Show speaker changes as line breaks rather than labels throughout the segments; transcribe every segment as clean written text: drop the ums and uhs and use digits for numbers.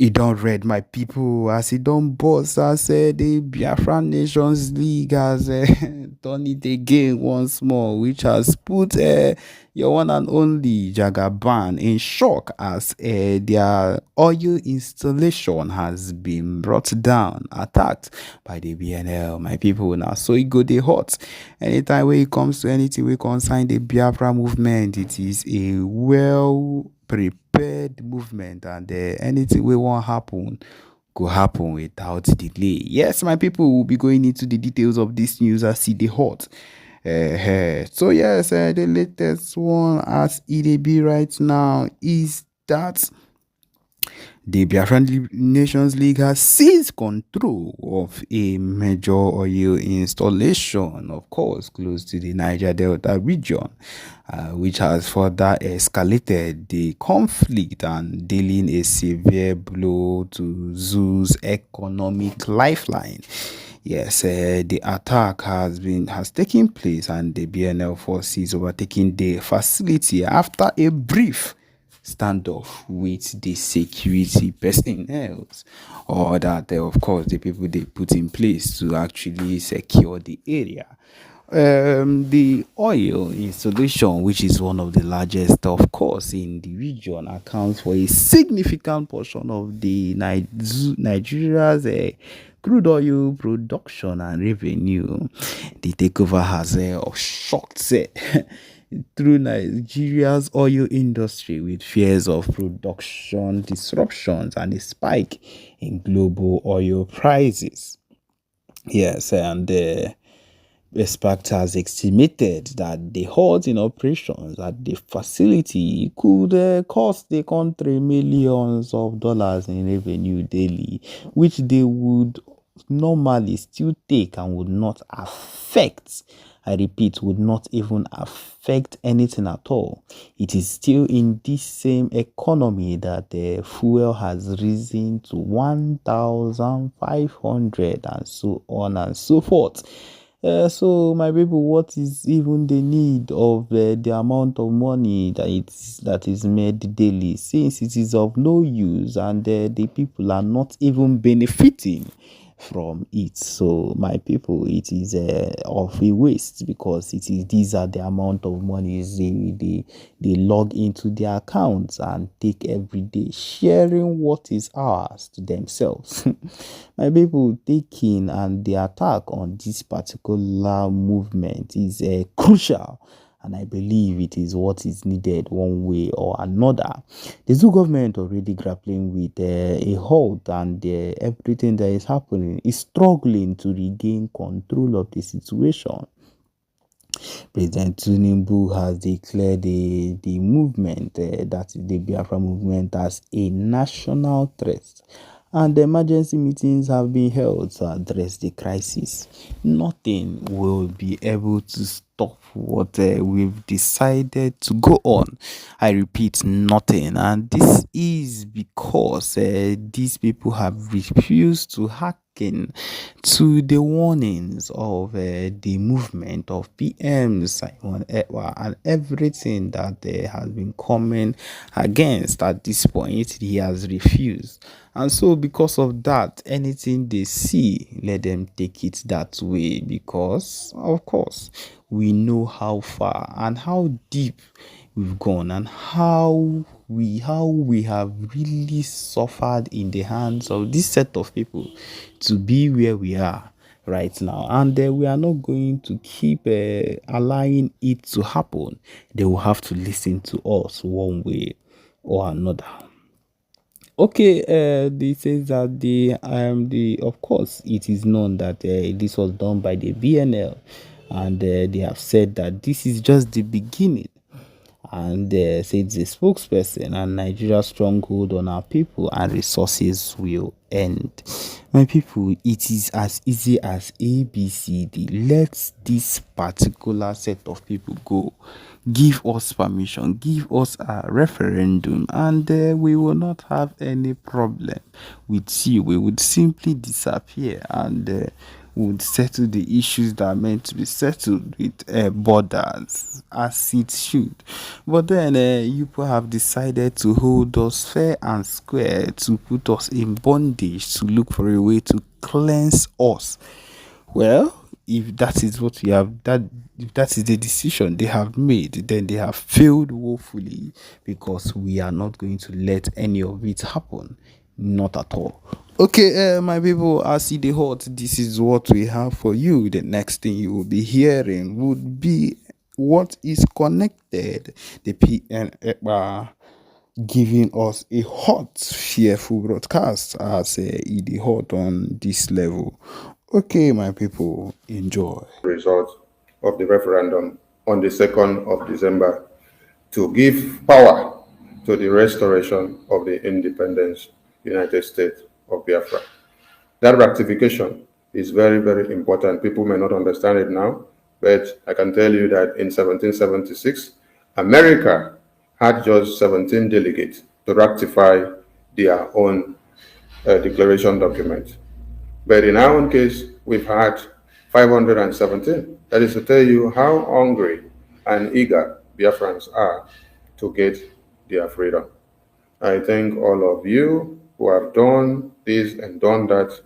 He don't read my people as he don't boss as the Biafran Nations League has done it again once more, which has put your one and only Jagaban in shock as their oil installation has been brought down, attacked by the BNL. My people now, so it go they hot. Anytime when it comes to anything we concern the Biafra movement, it is a well prepared movement, and anything we want happen go happen without delay. Yes, my people will be going into the details of this news as see the hot. So yes, the latest one as it be right now is that the Biafran Nations League has seized control of a major oil installation, of course, close to the Niger Delta region, which has further escalated the conflict and dealing a severe blow to Zoo's economic lifeline. Yes, the attack has taken place, and the BNL forces overtaking the facility after a brief standoff with the security personnel, or that of course the people they put in place to actually secure the area. The oil installation, which is one of the largest, of course, in the region, accounts for a significant portion of the Nigeria's crude oil production and revenue. The takeover has shocked through Nigeria's oil industry, with fears of production disruptions and a spike in global oil prices. Yes, and Expert has estimated that the halt in operations at the facility could cost the country millions of dollars in revenue daily, which they would normally still take and would not affect. I repeat, would not even affect anything at all. It is still in this same economy that the fuel has risen to 1,500 and so on and so forth. So my people, what is even the need of the amount of money that is made daily, since it is of no use and the people are not even benefiting from it? So my people, it is of a waste, because these are the amount of money they log into their accounts and take every day, sharing what is ours to themselves. My people, taking and the attack on this particular movement is crucial, and I believe it is what is needed one way or another. The Zoo government already grappling with a halt, and everything that is happening is struggling to regain control of the situation. President Tinubu has declared the movement, that is the Biafra movement, as a national threat, and emergency meetings have been held to address the crisis. Nothing will be able to stop what we've decided to go on. I repeat, nothing. And this is because these people have refused to hearken to the warnings of the movement of PM Simon Ekpa and everything that has been coming against. At this point, he has refused. And so because of that, anything they see, let them take it that way, because of course we know how far and how deep we've gone, and how we have really suffered in the hands of this set of people to be where we are right now. And we are not going to keep allowing it to happen. They will have to listen to us one way or another. Okay, they says that the of course it is known that this was done by the BNL, and they have said that this is just the beginning, and said the spokesperson, and Nigeria's stronghold on our people and resources will end. My people, it is as easy as ABCD. Let this particular set of people go. Give us permission, give us a referendum, and we will not have any problem with you. We would simply disappear, and would settle the issues that are meant to be settled with borders as it should. But then you people have decided to hold us fair and square, to put us in bondage, to look for a way to cleanse us. Well, if that is what you have, that if that is the decision they have made, then they have failed woefully, because we are not going to let any of it happen. Not at all. Okay, my people, as see the hot, this is what we have for you. The next thing you will be hearing would be what is connected. The PN giving us a hot, fearful broadcast as it hot on this level. Okay, my people, enjoy.
Result of the referendum on the 2nd of December to give power to the restoration of the independence United States of Biafra. That ratification is very, very important. People may not understand it now, but I can tell you that in 1776, America had just 17 delegates to ratify their own declaration document. But in our own case, we've had 517. That is to tell you how hungry and eager Biafrans are to get their freedom. I thank all of you who have done this and done that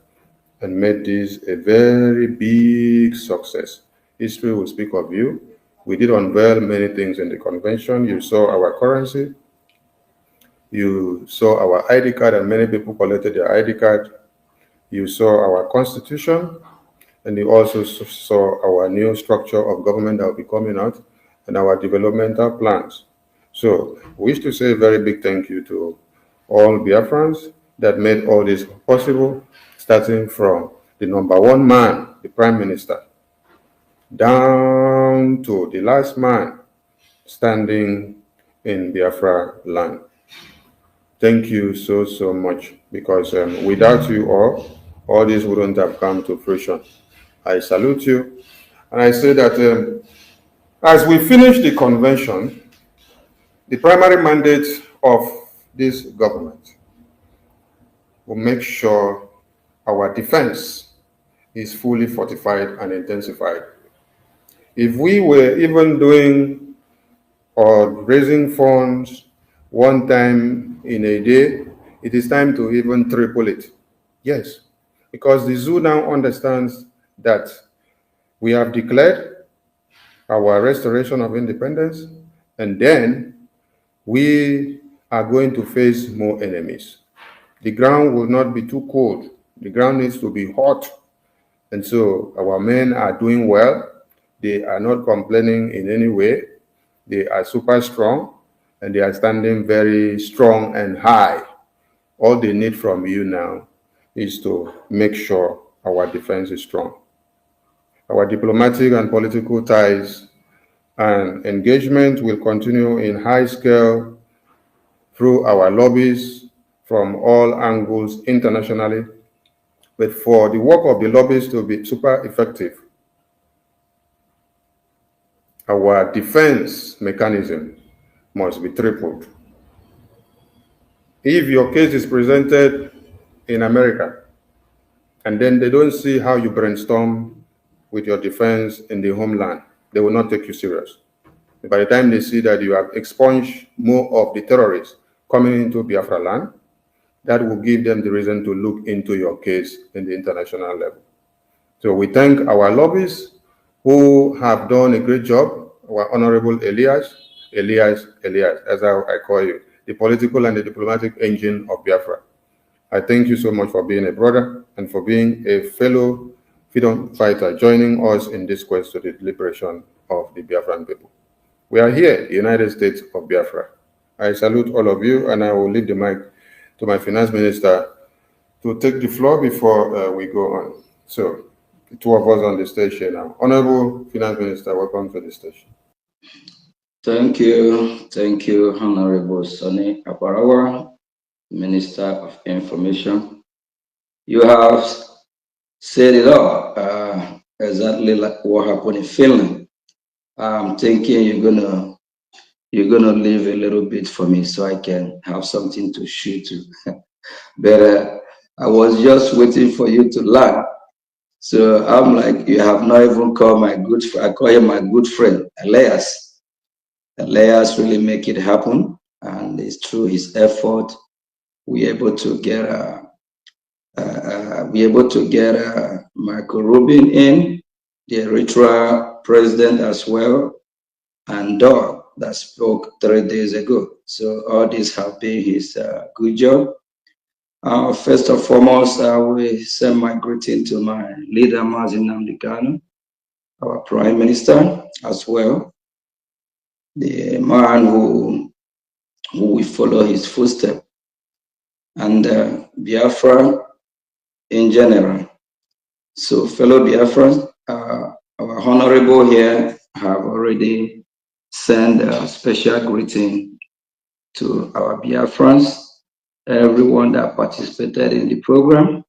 and made this a very big success. History will speak of you. We did unveil many things in the convention. You saw our currency. You saw our ID card, and many people collected their ID card. You saw our constitution, and you also saw our new structure of government that will be coming out and our developmental plans. So we wish to say a very big thank you to all Biafrans that made all this possible, starting from the number one man, the Prime Minister, down to the last man standing in Biafra land. Thank you so, so much, because without you all this wouldn't have come to fruition. I salute you, and I say that as we finish the convention, the primary mandate of this government will make sure our defense is fully fortified and intensified. If we were even doing or raising funds one time in a day, it is time to even triple it. Yes, because the zoo now understands that we have declared our restoration of independence, and then we are going to face more enemies. The ground will not be too cold. The ground needs to be hot. And so our men are doing well. They are not complaining in any way. They are super strong, and they are standing very strong and high. All they need from you now is to make sure our defense is strong. Our diplomatic and political ties and engagement will continue in high scale through our lobbies from all angles internationally. But for the work of the lobbies to be super effective, our defense mechanism must be tripled. If your case is presented in America, and then they don't see how you brainstorm with your defense in the homeland, they will not take you serious. By the time they see that you have expunged more of the terrorists coming into Biafra land, that will give them the reason to look into your case in the international level. So we thank our lobbies who have done a great job. Our Honorable Elias, as I call you, the political and the diplomatic engine of Biafra. I thank you so much for being a brother and for being a fellow freedom fighter, joining us in this quest to the liberation of the Biafran people. We are here, the United States of Biafra. I salute all of you, and I will leave the mic to my finance minister to take the floor before we go on. So, the two of us on the stage here now. Honorable Finance Minister, welcome to the station.
Thank you, Honorable Sonny Aparawa, Minister of Information. You have said it all, exactly like what happened in Finland. I'm thinking you're gonna leave a little bit for me so I can have something to shoot to. But I was just waiting for you to land So I'm like, you have not even called my good friend. I call him my good friend, Elias. Elias really make it happen. And it's through his effort, we able to get Michael Rubin in, the Eritrea president as well, and Doug that spoke 3 days ago. So all these have been his good job. First and foremost, I will send my greeting to my leader, Mazin Namdekano, our Prime Minister as well, the man who will follow his footsteps, and Biafra in general. So, fellow Biafrans, our honorable here have already sent a special greeting to our Biafrans, everyone that participated in the program,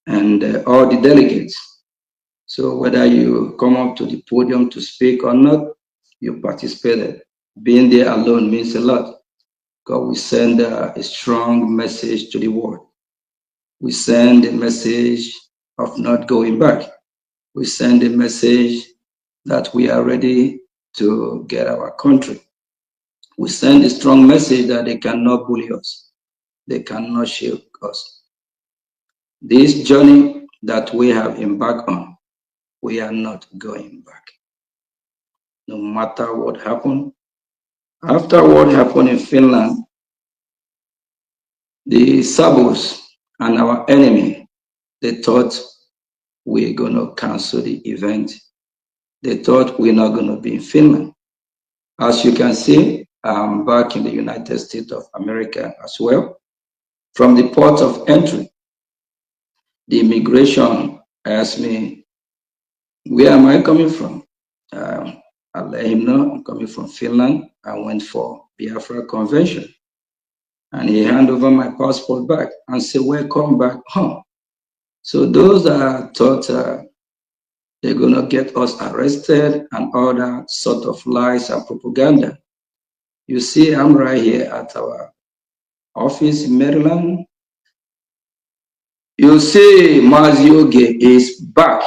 and all the delegates. So whether you come up to the podium to speak or not, you participated. Being there alone means a lot, because we send a strong message to the world. We send a message of not going back. We send a message that we are ready to get our country. We send a strong message that they cannot bully us. They cannot shake us. This journey that we have embarked on, we are not going back. No matter what happened. After what happened in Finland, the Sabos and our enemy, they thought we're going to cancel the event. They thought we're not going to be in Finland. As you can see, I'm back in the United States of America as well. From the port of entry, the immigration asked me, where am I coming from? I let him know I'm coming from Finland. I went for Biafra Convention. And he handed over my passport back and said, welcome back home. So those that thought they're going to get us arrested and all that sort of lies and propaganda. You see, I'm right here at our office in Maryland. You see, Mazioge is back.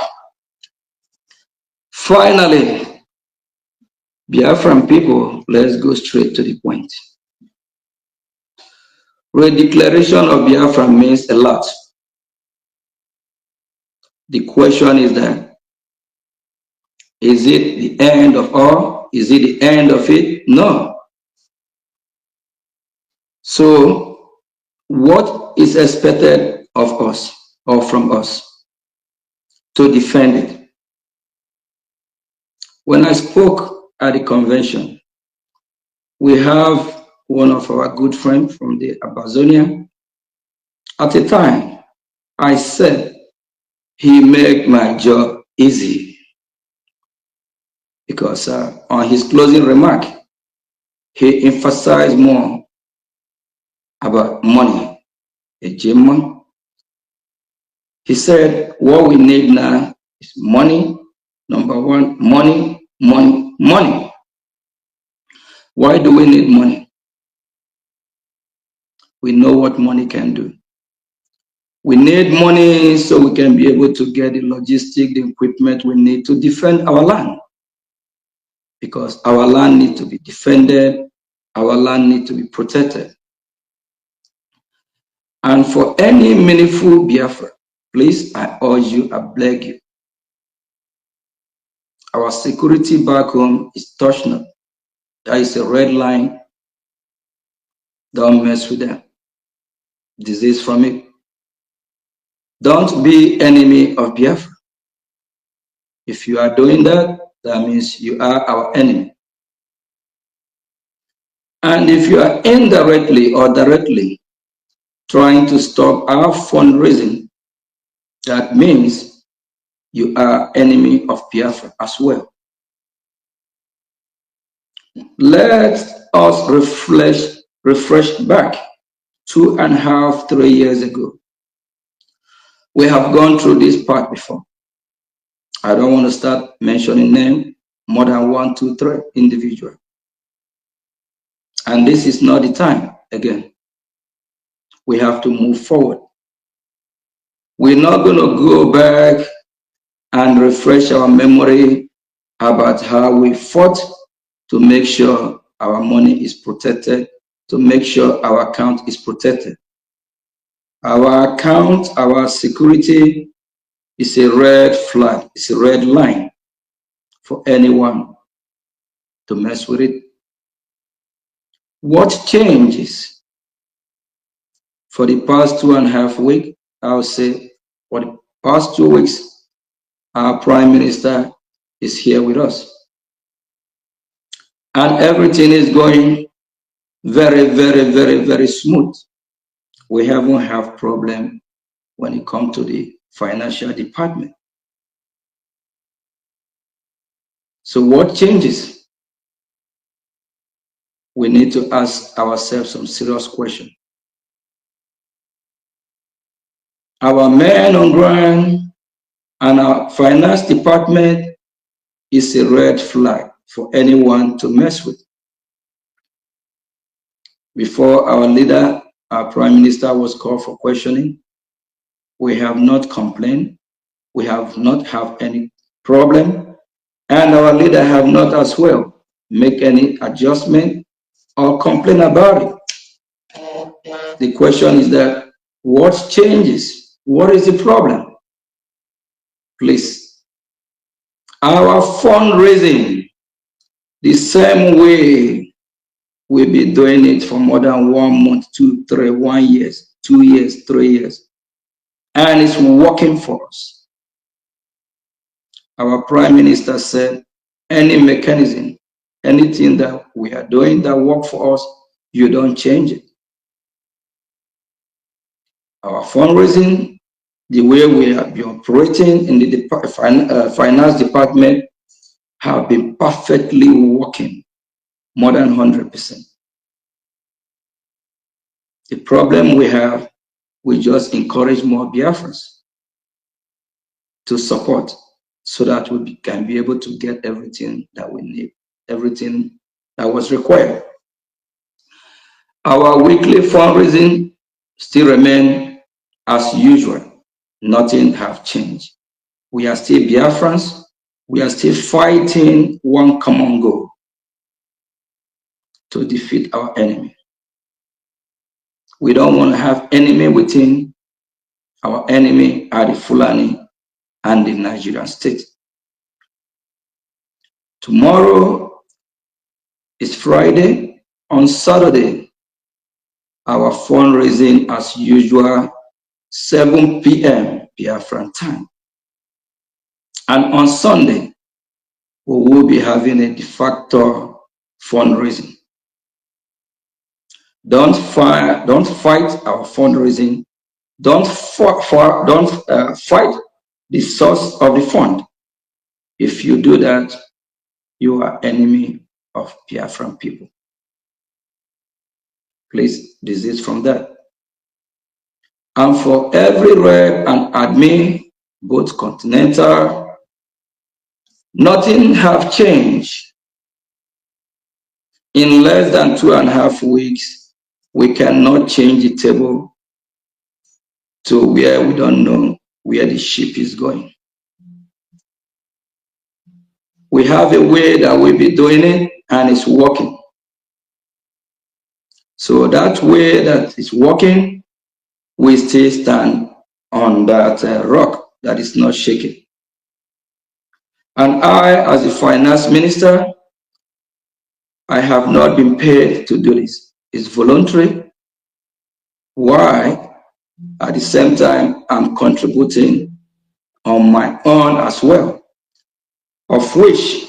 Finally, Biafran people, let's go straight to the point. Redeclaration of Biafra means a lot. The question is that, is it the end of all? Is it the end of it? No. So, what is expected of us or from us to defend it? When I spoke at the convention, we have one of our good friends from the Amazonia. At the time, I said, he made my job easy because on his closing remark, he emphasized more about money. A German. He said, what we need now is money. Number one, money, money, money. Why do we need money? We know what money can do. We need money so we can be able to get the logistic, the equipment we need to defend our land. Because our land needs to be defended, our land needs to be protected. And for any meaningful Biafra, please, I urge you, I beg you. Our security back home is touching. That is a red line. Don't mess with them. Disease from it. Don't be enemy of Biafra. If you are doing that, that means you are our enemy. And if you are indirectly or directly trying to stop our fundraising, that means you are enemy of Biafra as well. Let us refresh back 2.5, 3 years ago. We have gone through this part before. I don't want to start mentioning names, more than 1, 2, 3 individuals. And this is not the time again. We have to move forward. We're not going to go back and refresh our memory about how we fought to make sure our money is protected, to make sure our account is protected. Our account, our security is a red flag, it's a red line for anyone to mess with it. What changes for the past 2.5 weeks? I'll say for the past 2 weeks, our Prime Minister is here with us. And everything is going very, very, very, very smooth. We haven't had problem when it comes to the financial department. So what changes? We need to ask ourselves some serious questions. Our men on ground and our finance department is a red flag for anyone to mess with. Before our leader, our Prime Minister, was called for questioning, we have not complained. We have not had any problem. And our leader have not as well make any adjustment or complain about it. The question is that what changes? What is the problem? Please. Our fundraising, the same way we've been doing it for more than 1 month, 2, 3, 1 year, 2 years, 3 years. And it's working for us. Our Prime Minister said, any mechanism, anything that we are doing that works for us, you don't change it. Our fundraising, the way we have been operating in the finance department, have been perfectly working, more than 100%. The problem we have, we just encourage more Biafrans to support so that we can be able to get everything that we need, everything that was required. Our weekly fundraising still remain as usual. Nothing have changed. We are still Biafrans. We are still fighting one common goal: to defeat our enemy. We don't want to have enemy within. Our enemy are the Fulani and the Nigerian state. Tomorrow is Friday. On Saturday, our fundraising as usual, 7 p.m. Biafran time. And on Sunday, we will be having a de facto fundraising. Don't fight our fundraising. Don't fight the source of the fund. If you do that, you are enemy of Biafran people. Please desist from that. And for every rep and admin, both continental, nothing have changed. In less than 2.5 weeks, we cannot change the table to where we don't know where the ship is going. We have a way that we'll be doing it, and it's working. So that way that is working, we still stand on that rock that is not shaking. And I, as a finance minister, I have not been paid to do this. It's voluntary. Why? At the same time, I'm contributing on my own as well, of which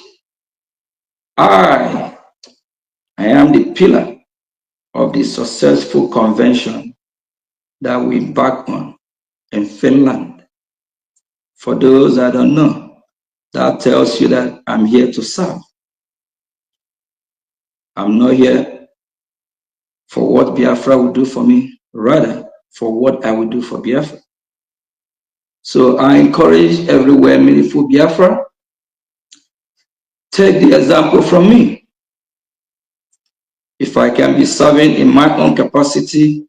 I am the pillar of the successful convention that we embarked on in Finland. For those that don't know, that tells you that I'm here to serve. I'm not here for what Biafra will do for me, rather for what I will do for Biafra. So I encourage everywhere meaningful Biafra, take the example from me. If I can be serving in my own capacity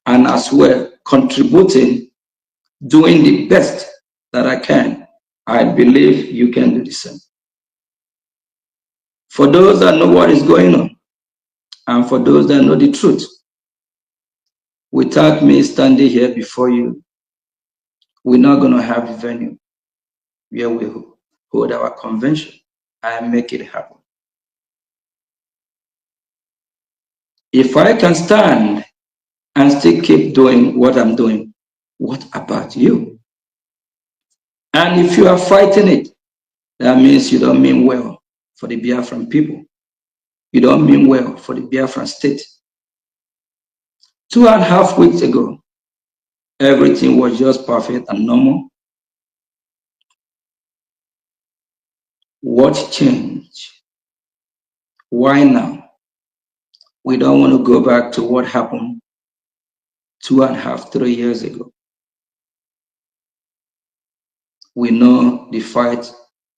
and as well contributing, doing the best that I can, I believe you can do the same. For those that know what is going on, and for those that know the truth, without me standing here before you, we're not going to have a venue where we hold our convention and make it happen. If I can stand and still keep doing what I'm doing, what about you? And if you are fighting it, that means you don't mean well for the Biafran people. You don't mean well for the Biafran state. 2.5 weeks ago, everything was just perfect and normal. What changed? Why now? We don't want to go back to what happened 2.5, 3 years ago. We know the fight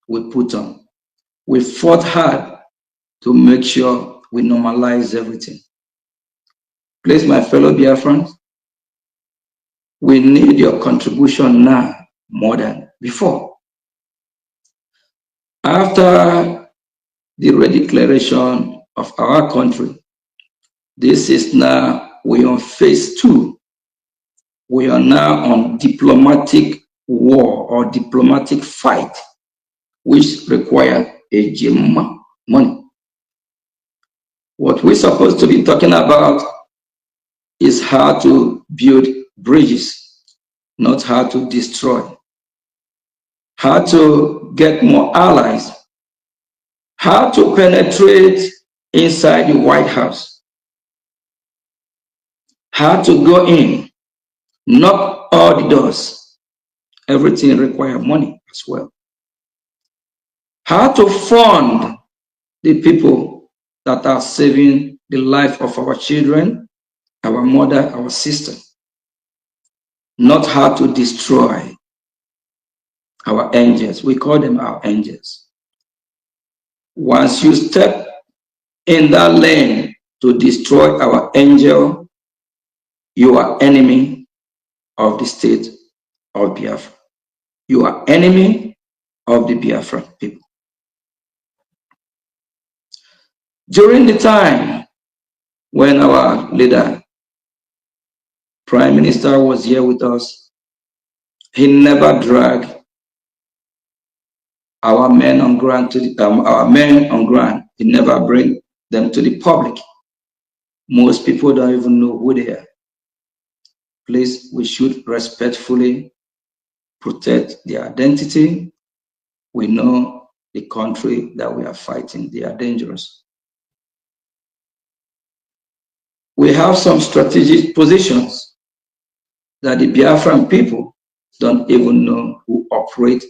we put on. We fought hard to make sure we normalize everything. Please, my fellow Biafrans, we need your contribution now more than before. After the redeclaration of our country, this is now, we are on phase 2. We are now on diplomatic war or diplomatic fight, which require a gym money. What we're supposed to be talking about is how to build bridges, not how to destroy. How to get more allies. How to penetrate inside the White House. How to go in, knock all the doors. Everything requires money as well. How to fund the people that are saving the life of our children, our mother, our sister. Not how to destroy our angels. We call them our angels. Once you step in that lane to destroy our angel, you are enemy of the state of Biafra. You are enemy of the Biafra people. During the time when our leader, Prime Minister, was here with us, he never dragged our men on ground to the, He never bring them to the public. Most people don't even know who they are. Please, we should respectfully protect their identity. We know the country that we are fighting, they are dangerous. We have some strategic positions that the Biafran people don't even know who operate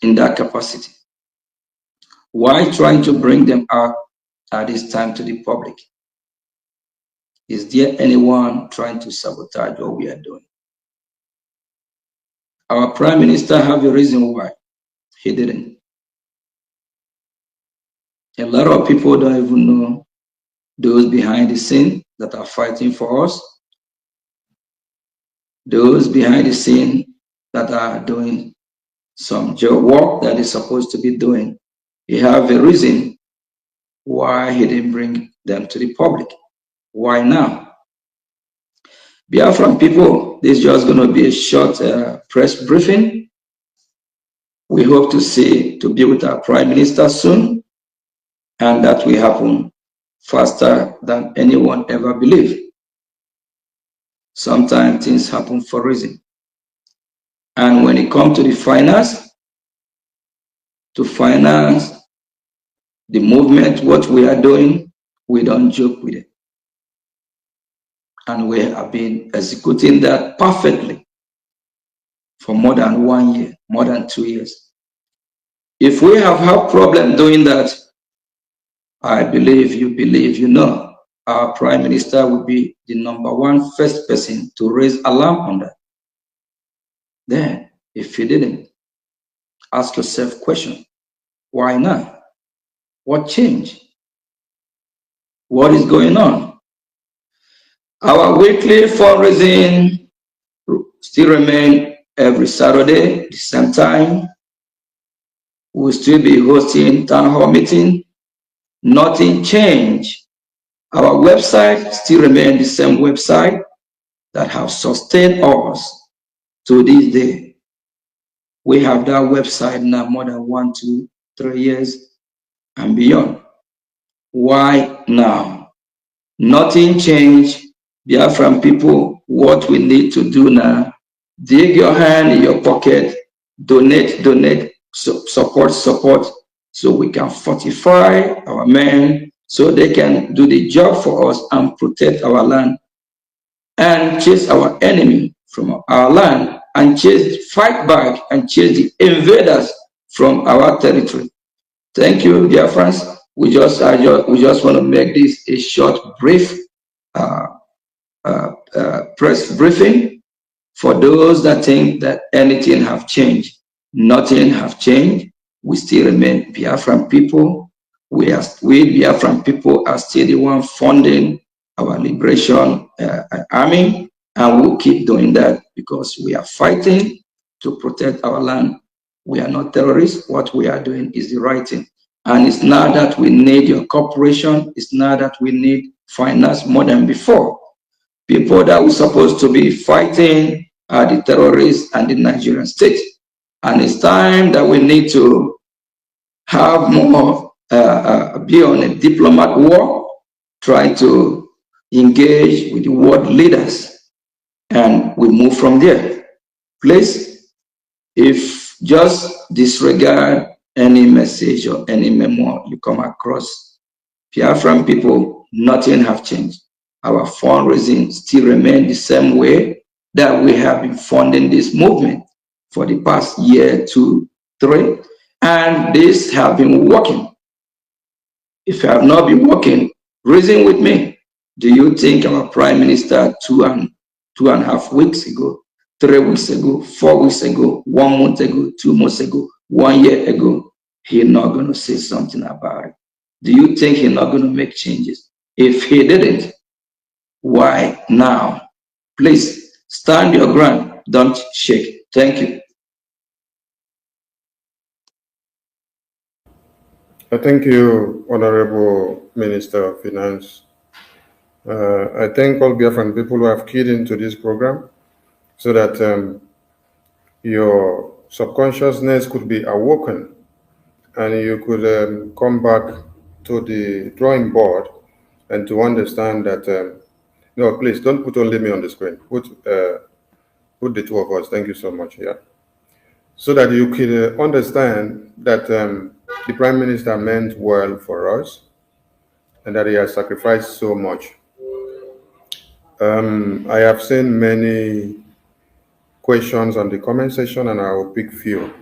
in that capacity. Why trying to bring them out at this time to the public? Is there anyone trying to sabotage what we are doing? Our Prime Minister have a reason why he didn't. A lot of people don't even know those behind the scene that are fighting for us, those behind the scene that are doing some job work that is supposed to be doing. He have a reason why he didn't bring them to the public. Why now? Biafran people, this is just going to be a short press briefing. We hope to be with our Prime Minister soon, and that will happen faster than anyone ever believed. Sometimes things happen for a reason. And when it comes to the finance, to finance the movement, what we are doing, we don't joke with it. And we have been executing that perfectly for more than 1 year, more than 2 years. If we have had problem doing that, I believe, you know, our Prime Minister will be the #1 first person to raise alarm on that. Then, if you didn't, ask yourself question, why not? What changed? What is going on? Our weekly fundraising still remain every Saturday, the same time. We'll still be hosting town hall meeting. Nothing changed. Our website still remains the same website that have sustained us to this day. We have that website now more than 1, 2, 3 years and beyond. Why now? Nothing changed. Biafran people, what we need to do now, dig your hand in your pocket, donate, support, so we can fortify our men, so they can do the job for us and protect our land and chase our enemy from our land and fight back and chase the invaders from our territory. Thank you, dear friends. We just want to make this a short, brief press briefing for those that think that anything have changed. Nothing have changed. We still remain Biafran people. We Biafran people are still the one funding our liberation army, and we'll keep doing that because we are fighting to protect our land. We are not terrorists. What we are doing is the right thing. And it's not that we need your cooperation. It's not that we need finance more than before. People that were supposed to be fighting are the terrorists and the Nigerian state. And it's time that we need to have more, be on a diplomat war, try to engage with the world leaders, and we move from there. Please, if just disregard any message or any memo you come across, Biafran people, nothing have changed. Our fundraising still remains the same way that we have been funding this movement for the past year, 2, 3, and this have been working. If you have not been working, reason with me. Do you think our Prime Minister 2.5 weeks ago, 3 weeks ago, 4 weeks ago, 1 month ago, 2 months ago, 1 year ago, he's not going to say something about it? Do you think he's not going to make changes? If he didn't, why now? Please stand your ground. Don't shake. Thank you.
Thank you, Honorable Minister of Finance. I thank all Biafran people who have keyed into this program so that your subconsciousness could be awoken and you could come back to the drawing board and to understand that, no, please don't put only me on the screen. Put the two of us. Thank you so much. Yeah. So that you could understand that the Prime Minister meant well for us and that he has sacrificed so much. I have seen many questions on the comment section and I will pick few.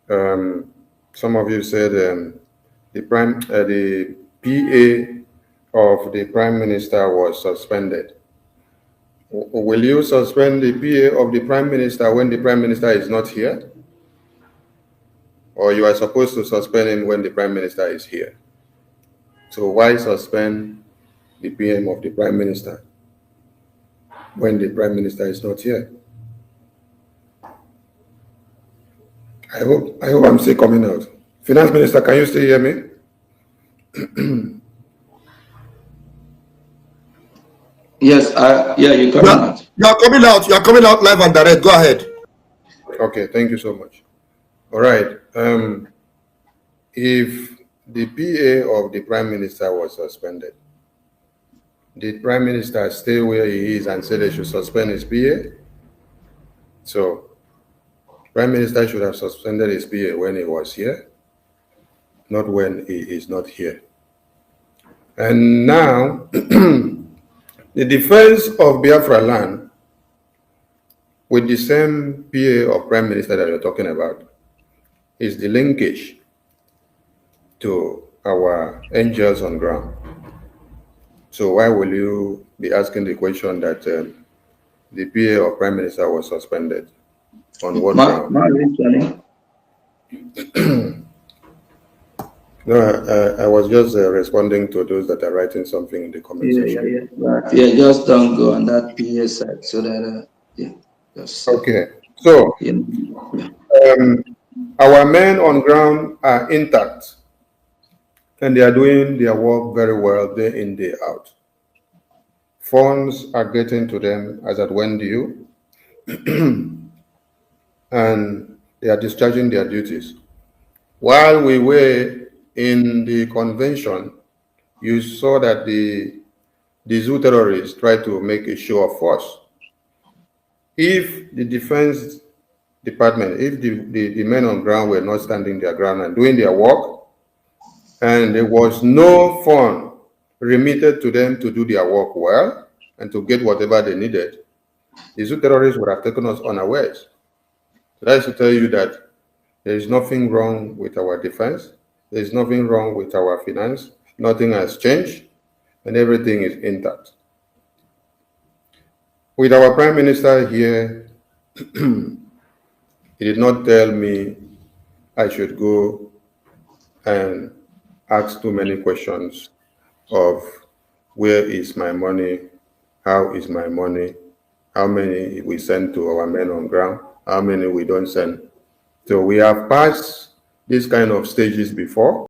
Some of you said the PA of the Prime Minister was suspended. Will you suspend the PA of the Prime Minister when the Prime Minister is not here? Or you are supposed to suspend him when the Prime Minister is here? So why suspend the PM of the Prime Minister when the Prime Minister is not here? I hope I'm still coming out. Finance Minister, can you still hear me?
Yes, yeah, you're coming out.
You are coming out. You are coming out live and direct. Go ahead.
Okay, thank you so much. All right. If the PA of the Prime Minister was suspended, did Prime Minister stay where he is and say they should suspend his PA? So, Prime Minister should have suspended his PA when he was here, not when he is not here. And now, the defense of Biafra land with the same PA of Prime Minister that you're talking about is the linkage to our angels on ground. So why will you be asking the question that the PA of Prime Minister was suspended? On what ground? No, I was just responding to those that are writing something in the comment section.
Yeah, just don't go on that PA side so that, just...
Okay, so Our men on ground are intact, and they are doing their work very well day in, day out. Funds are getting to them as at when due, and they are discharging their duties. While we were in the convention, you saw that the zoo terrorists tried to make a show of force. If the defense department, if the men on ground were not standing their ground and doing their work, and there was no fund remitted to them to do their work well and to get whatever they needed, the zoo terrorists would have taken us unawares. So that is to tell you that there is nothing wrong with our defense. There is nothing wrong with our finance. Nothing has changed, and everything is intact. With our Prime Minister here, he did not tell me I should go and ask too many questions of where is my money, how is my money, how many we send to our men on ground, how many we don't send. So we have passed these kind of stages before.